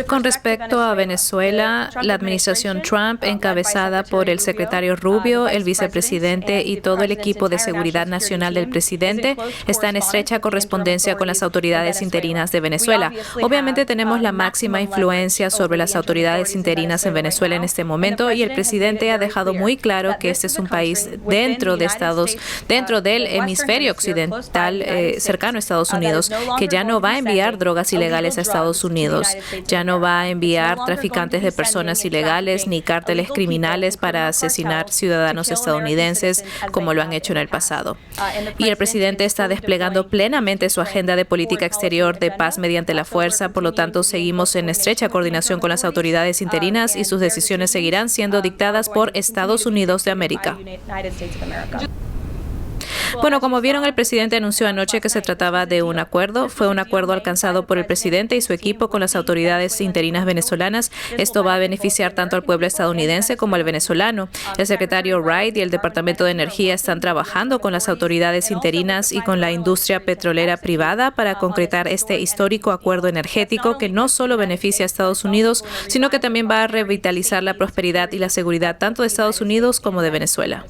Con respecto a Venezuela, la administración Trump, encabezada por el secretario Rubio, el vicepresidente y todo el equipo de seguridad nacional del presidente, está en estrecha correspondencia con las autoridades interinas de Venezuela. Obviamente tenemos la máxima influencia sobre las autoridades interinas en Venezuela en este momento y el presidente ha dejado muy claro que este es un país dentro del hemisferio occidental cercano a Estados Unidos, que ya no va a enviar drogas ilegales a Estados Unidos, ya no va a enviar traficantes de personas ilegales ni cárteles criminales para asesinar ciudadanos estadounidenses como lo han hecho en el pasado. Y el presidente está desplegando plenamente su agenda de política exterior de paz mediante la fuerza, por lo tanto seguimos en estrecha coordinación con las autoridades interinas y sus decisiones seguirán siendo dictadas por Estados Unidos de América. Bueno, como vieron, el presidente anunció anoche que se trataba de un acuerdo. Fue un acuerdo alcanzado por el presidente y su equipo con las autoridades interinas venezolanas. Esto va a beneficiar tanto al pueblo estadounidense como al venezolano. El secretario Wright y el Departamento de Energía están trabajando con las autoridades interinas y con la industria petrolera privada para concretar este histórico acuerdo energético que no solo beneficia a Estados Unidos, sino que también va a revitalizar la prosperidad y la seguridad tanto de Estados Unidos como de Venezuela.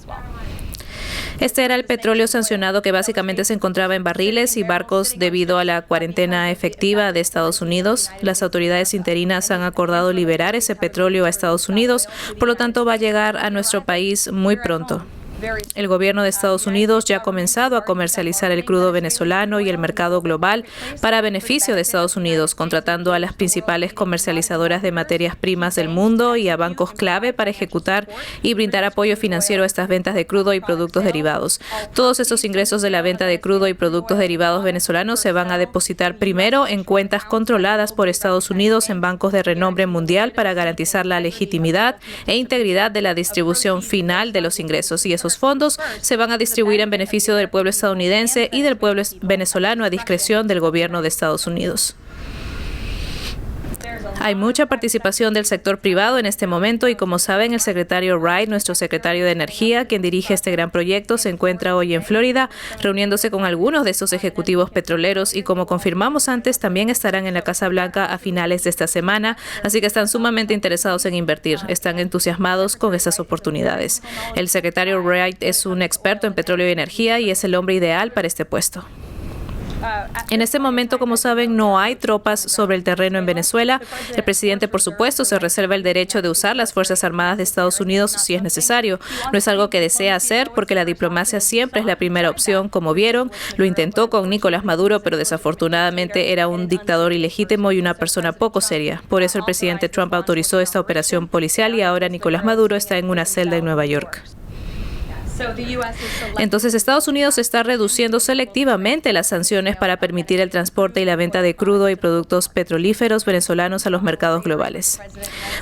Este era el petróleo sancionado que básicamente se encontraba en barriles y barcos debido a la cuarentena efectiva de Estados Unidos. Las autoridades interinas han acordado liberar ese petróleo a Estados Unidos, por lo tanto va a llegar a nuestro país muy pronto. El gobierno de Estados Unidos ya ha comenzado a comercializar el crudo venezolano y el mercado global para beneficio de Estados Unidos, contratando a las principales comercializadoras de materias primas del mundo y a bancos clave para ejecutar y brindar apoyo financiero a estas ventas de crudo y productos derivados. Todos estos ingresos de la venta de crudo y productos derivados venezolanos se van a depositar primero en cuentas controladas por Estados Unidos en bancos de renombre mundial para garantizar la legitimidad e integridad de la distribución final de los ingresos, y esos fondos se van a distribuir en beneficio del pueblo estadounidense y del pueblo venezolano a discreción del gobierno de Estados Unidos. Hay mucha participación del sector privado en este momento y, como saben, el secretario Wright, nuestro secretario de Energía, quien dirige este gran proyecto, se encuentra hoy en Florida reuniéndose con algunos de estos ejecutivos petroleros y, como confirmamos antes, también estarán en la Casa Blanca a finales de esta semana, así que están sumamente interesados en invertir, están entusiasmados con estas oportunidades. El secretario Wright es un experto en petróleo y energía y es el hombre ideal para este puesto. En este momento, como saben, no hay tropas sobre el terreno en Venezuela. El presidente, por supuesto, se reserva el derecho de usar las Fuerzas Armadas de Estados Unidos si es necesario. No es algo que desea hacer porque la diplomacia siempre es la primera opción, como vieron. Lo intentó con Nicolás Maduro, pero desafortunadamente era un dictador ilegítimo y una persona poco seria. Por eso el presidente Trump autorizó esta operación policial y ahora Nicolás Maduro está en una celda en Nueva York. Entonces, Estados Unidos está reduciendo selectivamente las sanciones para permitir el transporte y la venta de crudo y productos petrolíferos venezolanos a los mercados globales.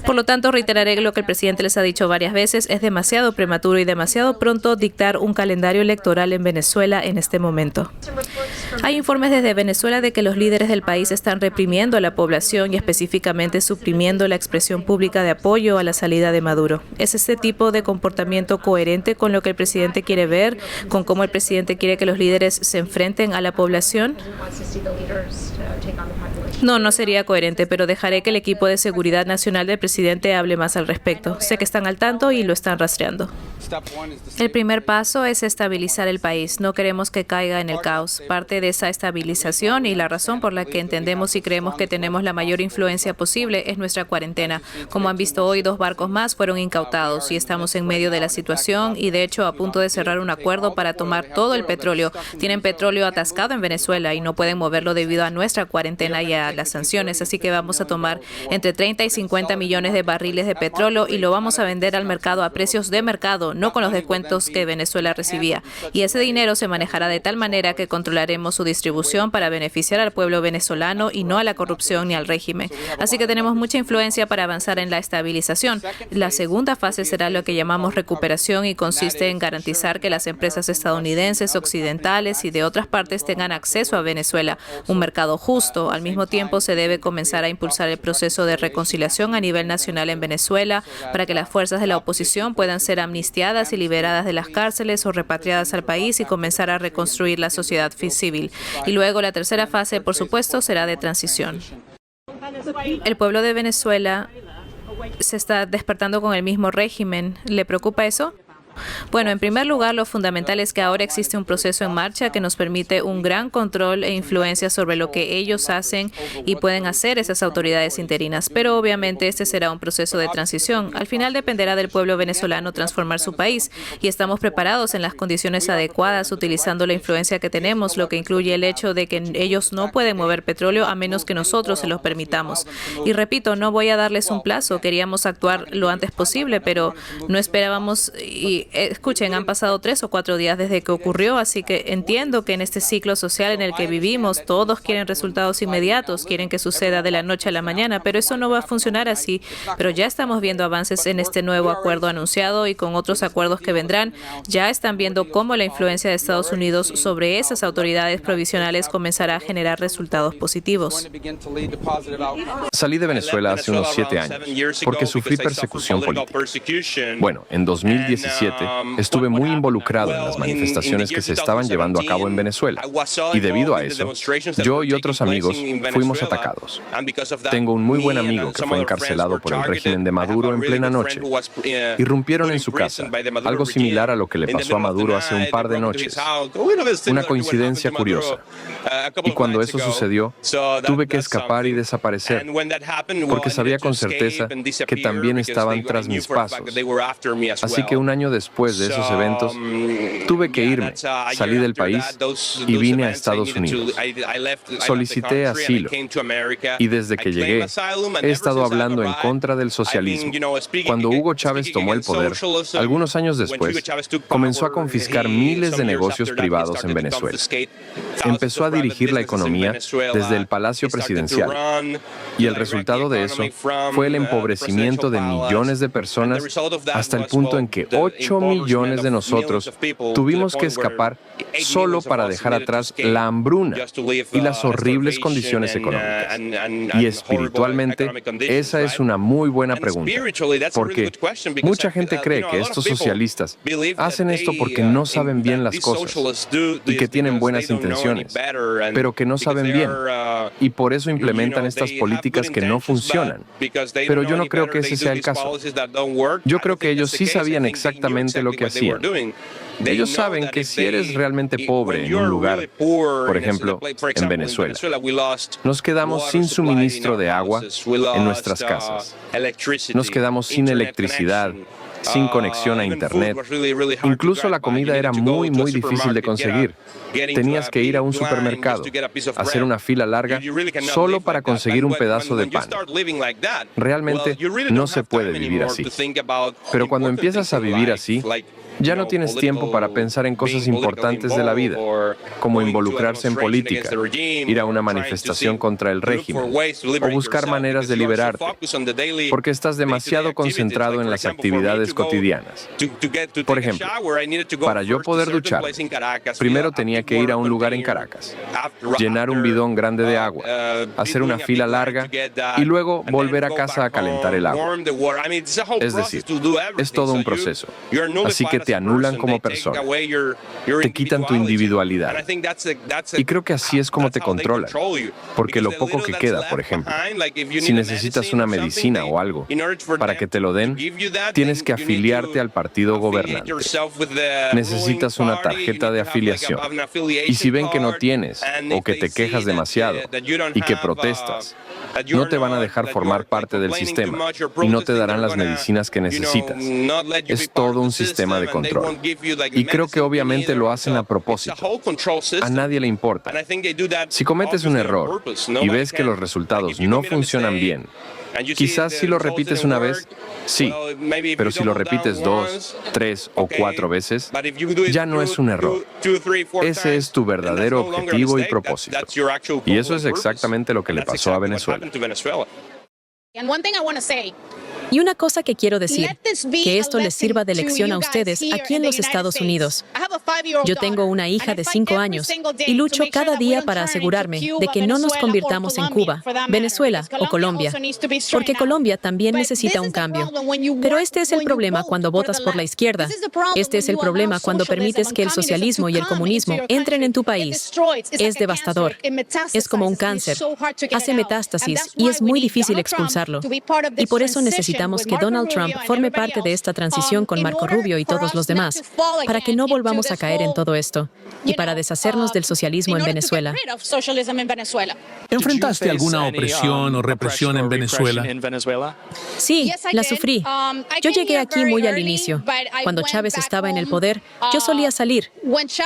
Por lo tanto, reiteraré lo que el presidente les ha dicho varias veces, es demasiado prematuro y demasiado pronto dictar un calendario electoral en Venezuela en este momento. Hay informes desde Venezuela de que los líderes del país están reprimiendo a la población y específicamente suprimiendo la expresión pública de apoyo a la salida de Maduro. ¿Es este tipo de comportamiento coherente con lo que el presidente quiere ver, con cómo el presidente quiere que los líderes se enfrenten a la población? No sería coherente, pero dejaré que el equipo de seguridad nacional del presidente hable más al respecto. Sé que están al tanto y lo están rastreando. El primer paso es estabilizar el país. No queremos que caiga en el caos. Parte de esa estabilización y la razón por la que entendemos y creemos que tenemos la mayor influencia posible es nuestra cuarentena. Como han visto hoy, 2 barcos más fueron incautados y estamos en medio de la situación y, de hecho, a punto de cerrar un acuerdo para tomar todo el petróleo. Tienen petróleo atascado en Venezuela y no pueden moverlo debido a nuestra cuarentena y a las sanciones, así que vamos a tomar entre 30 y 50 millones de barriles de petróleo y lo vamos a vender al mercado a precios de mercado, no con los descuentos que Venezuela recibía. Y ese dinero se manejará de tal manera que controlaremos su distribución para beneficiar al pueblo venezolano y no a la corrupción ni al régimen. Así que tenemos mucha influencia para avanzar en la estabilización. La segunda fase será lo que llamamos recuperación y consiste en garantizar que las empresas estadounidenses, occidentales y de otras partes tengan acceso a Venezuela, un mercado justo. Al mismo tiempo, se debe comenzar a impulsar el proceso de reconciliación a nivel nacional en Venezuela para que las fuerzas de la oposición puedan ser amnistiadas y liberadas de las cárceles o repatriadas al país y comenzar a reconstruir la sociedad civil. Y luego la tercera fase, por supuesto, será de transición. El pueblo de Venezuela se está despertando con el mismo régimen. ¿Le preocupa eso? Bueno, en primer lugar, lo fundamental es que ahora existe un proceso en marcha que nos permite un gran control e influencia sobre lo que ellos hacen y pueden hacer esas autoridades interinas. Pero obviamente este será un proceso de transición. Al final dependerá del pueblo venezolano transformar su país y estamos preparados en las condiciones adecuadas utilizando la influencia que tenemos, lo que incluye el hecho de que ellos no pueden mover petróleo a menos que nosotros se los permitamos. Y repito, no voy a darles un plazo. Queríamos actuar lo antes posible, pero no esperábamos y escuchen, han pasado 3 o 4 días desde que ocurrió, así que entiendo que en este ciclo social en el que vivimos, todos quieren resultados inmediatos, quieren que suceda de la noche a la mañana, pero eso no va a funcionar así. Pero ya estamos viendo avances en este nuevo acuerdo anunciado y con otros acuerdos que vendrán. Ya están viendo cómo la influencia de Estados Unidos sobre esas autoridades provisionales comenzará a generar resultados positivos. Salí de Venezuela hace unos 7 años porque sufrí persecución política. Bueno, en 2017 estuve muy involucrado en las manifestaciones que se estaban llevando a cabo en Venezuela y debido a eso, yo y otros amigos fuimos atacados. Tengo un muy buen amigo que fue encarcelado por el régimen de Maduro en plena noche. Irrumpieron en su casa, algo similar a lo que le pasó a Maduro hace un par de noches. Una coincidencia curiosa. Y cuando eso sucedió, tuve que escapar y desaparecer, porque sabía con certeza que también estaban tras mis pasos. Así que un año después de esos eventos, tuve que irme, salí del país y vine a Estados Unidos. Solicité asilo y desde que llegué he estado hablando en contra del socialismo. Cuando Hugo Chávez tomó el poder, algunos años después, comenzó a confiscar miles de negocios privados en Venezuela. Empezó a dirigir la economía desde el Palacio Presidencial y el resultado de eso fue el empobrecimiento de millones de personas hasta el punto en que 8 millones de nosotros tuvimos que escapar solo para dejar atrás la hambruna y las horribles condiciones económicas. Y espiritualmente, esa es una muy buena pregunta, porque mucha gente cree que estos socialistas hacen esto porque no saben bien las cosas y que tienen buenas intenciones, pero que no saben bien, y por eso implementan estas políticas que no funcionan. Pero yo no creo que ese sea el caso. Yo creo que ellos sí sabían exactamente lo que hacían. Ellos saben que si eres realmente pobre en un lugar, por ejemplo, en Venezuela, nos quedamos sin suministro de agua en nuestras casas. Nos quedamos sin electricidad, sin conexión a Internet. Incluso la comida era muy difícil de conseguir. Tenías que ir a un supermercado, hacer una fila larga, solo para conseguir un pedazo de pan. Realmente no se puede vivir así. Pero cuando empiezas a vivir así, ya no tienes tiempo para pensar en cosas importantes de la vida, como involucrarse en política, ir a una manifestación contra el régimen o buscar maneras de liberarte, porque estás demasiado concentrado en las actividades cotidianas. Por ejemplo, para yo poder duchar, primero tenía que ir a un lugar en Caracas, llenar un bidón grande de agua, hacer una fila larga y luego volver a casa a calentar el agua. Es decir, es todo un proceso. Así que te anulan como persona, te quitan tu individualidad. Y creo que así es como te controlan, porque lo poco que queda, por ejemplo, si necesitas una medicina o algo, para que te lo den, tienes que afiliarte al partido gobernante. Necesitas una tarjeta de afiliación. Y si ven que no tienes, o que te quejas demasiado, y que protestas, no te van a dejar formar parte del sistema, y no te darán las medicinas que necesitas. Es todo un sistema de control. Y creo que obviamente lo hacen a propósito. A nadie le importa. Si cometes un error y ves que los resultados no funcionan bien, quizás si lo repites una vez, sí, pero si lo repites 2, 3 o 4 veces, ya no es un error. Ese es tu verdadero objetivo y propósito. Y eso es exactamente lo que le pasó a Venezuela. Y una cosa que quiero decir, que esto les sirva de lección a ustedes aquí en los Estados Unidos. Yo tengo una hija de 5 años y lucho cada día para asegurarme de que no nos convirtamos en Cuba, Venezuela o Colombia, porque Colombia también necesita un cambio. Pero este es el problema cuando votas por la izquierda. Este es el problema cuando permites que el socialismo y el comunismo entren en tu país. Es devastador. Es como un cáncer. Hace metástasis y es muy difícil expulsarlo. Y por eso necesitamos que Donald Trump forme parte de esta transición con Marco Rubio y todos los demás, para que no volvamos a caer en todo esto y para deshacernos del socialismo en Venezuela. ¿Enfrentaste alguna opresión o represión en Venezuela? Sí, la sufrí. Yo llegué aquí muy al inicio. Cuando Chávez estaba en el poder, yo solía salir.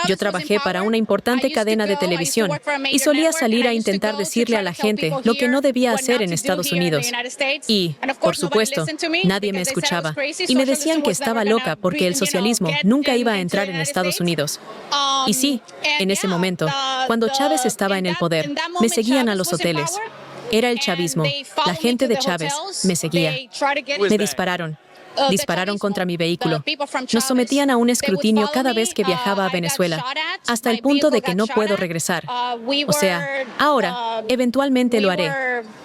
Yo trabajé para una importante cadena de televisión y solía salir a intentar decirle a la gente lo que no debía hacer en Estados Unidos. Y, por supuesto, nadie me escuchaba. Y me decían que estaba loca porque el socialismo nunca iba a entrar en Estados Unidos. Y sí, en ese momento, cuando Chávez estaba en el poder, me seguían a los hoteles. Era el chavismo. La gente de Chávez me seguía. Me dispararon. Dispararon contra mi vehículo. Nos sometían a un escrutinio cada vez que viajaba a Venezuela, hasta el punto de que no puedo regresar. O sea, ahora, eventualmente lo haré,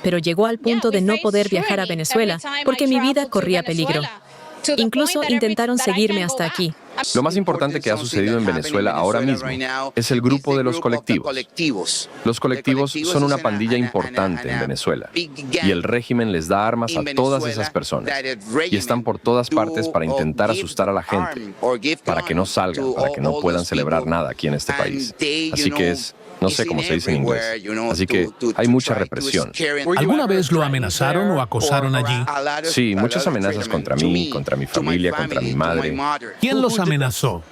pero llegó al punto de no poder viajar a Venezuela porque mi vida corría peligro. Incluso intentaron seguirme hasta aquí. Lo más importante que ha sucedido en Venezuela ahora mismo es el grupo de los colectivos. Los colectivos son una pandilla importante en Venezuela y el régimen les da armas a todas esas personas y están por todas partes para intentar asustar a la gente, para que no salgan, para que no puedan celebrar nada aquí en este país. Así que es, no sé cómo se dice en inglés, así que hay mucha represión. ¿Alguna vez lo amenazaron o acosaron allí? Sí, muchas amenazas contra mí, contra mi familia, contra mi madre. ¿Quién los amenazó?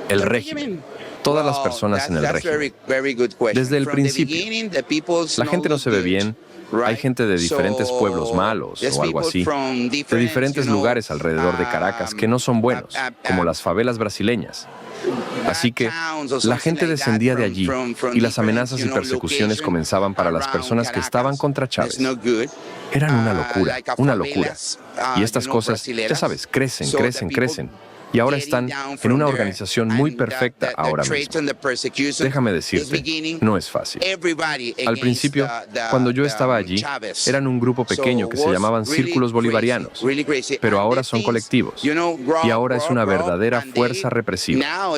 El régimen. Todas las personas en el régimen. Desde el principio, la gente no se ve bien. Hay gente de diferentes pueblos malos o algo así, de diferentes lugares alrededor de Caracas que no son buenos, como las favelas brasileñas. Así que la gente descendía de allí y las amenazas y persecuciones comenzaban para las personas que estaban contra Chávez. Eran una locura, una locura. Y estas cosas, ya sabes, crecen, crecen, crecen. Y ahora están en una organización muy perfecta ahora mismo. Déjame decirte, no es fácil. Al principio, cuando yo estaba allí, eran un grupo pequeño que se llamaban círculos bolivarianos, pero ahora son colectivos. Y ahora es una verdadera fuerza represiva.